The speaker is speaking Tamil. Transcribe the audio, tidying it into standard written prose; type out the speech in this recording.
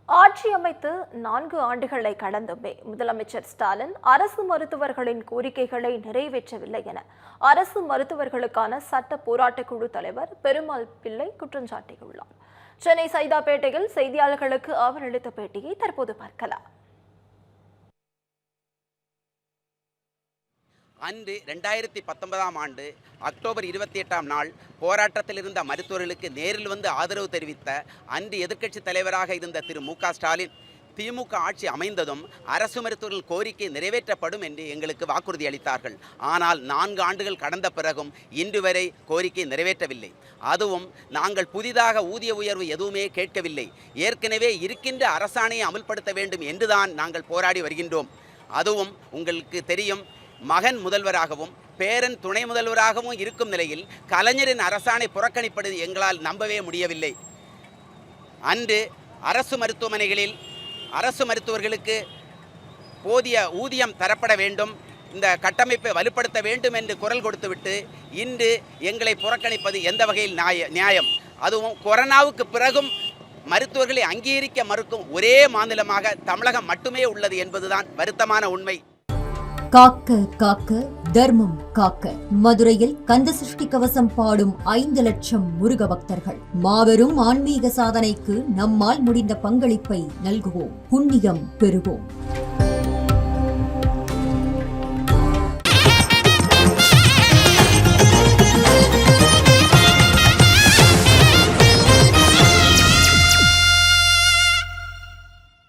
ஆட்சி அமைத்து 4 ஆண்டுகளை கடந்துமே முதலமைச்சர் ஸ்டாலின் அரசு மருத்துவர்களின் கோரிக்கைகளை நிறைவேற்றவில்லை என அரசு மருத்துவர்களுக்கான சட்ட போராட்டக் குழு தலைவர் பெருமாள் பிள்ளை குற்றம் சாட்டியுள்ளார். சென்னை சைதாப்பேட்டையில் செய்தியாளர்களுக்கு அவர் அளித்த பேட்டியை தற்போது பார்க்கலாம். அன்று 2019ஆம் ஆண்டு அக்டோபர் 28ஆம் நாள் போராட்டத்தில் இருந்த மருத்துவர்களுக்கு நேரில் வந்து ஆதரவு தெரிவித்த அன்று எதிர்க்கட்சித் தலைவராக இருந்த திரு மு.க. ஸ்டாலின் திமுக ஆட்சி அமைந்ததும் அரசு மருத்துவர்கள் கோரிக்கை நிறைவேற்றப்படும் என்று எங்களுக்கு வாக்குறுதி அளித்தார்கள். ஆனால் 4 ஆண்டுகள் கடந்த பிறகும் இன்று வரை கோரிக்கை நிறைவேற்றவில்லை. அதுவும் நாங்கள் புதிதாக ஊதிய உயர்வு எதுவுமே கேட்கவில்லை. ஏற்கனவே இருக்கின்ற அரசாணையை அமல்படுத்த வேண்டும் என்றுதான் நாங்கள் போராடி வருகின்றோம். அதுவும் உங்களுக்கு தெரியும், மகன் முதல்வராகவும் பேரன் துணை முதல்வராகவும் இருக்கும் நிலையில் கலைஞரின் அரசாணை புறக்கணிப்பது எங்களால் நம்பவே முடியவில்லை. அன்று அரசு மருத்துவமனைகளில் அரசு மருத்துவர்களுக்கு போதிய ஊதியம் தரப்பட வேண்டும், இந்த கட்டமைப்பை வலுப்படுத்த வேண்டும் என்று குரல் கொடுத்துவிட்டு இன்று எங்களை புறக்கணிப்பது எந்த வகையில் நியாயம்? அதுவும் கொரோனாவுக்கு பிறகும் மருத்துவர்களை அங்கீகரிக்க மறுக்கும் ஒரே மாநிலமாக தமிழகம் மட்டுமே உள்ளது என்பதுதான் வருத்தமான உண்மை. காக்க காக்க தர்மம் காக்க. மதுரையில் கந்த சஷ்டி கவசம் பாடும் 5 லட்சம் முருக பக்தர்கள். மாபெரும் ஆன்மீக சாதனைக்கு நம்மால் முடிந்த பங்களிப்பை நல்குவோம், புண்ணியம் பெறுவோம்.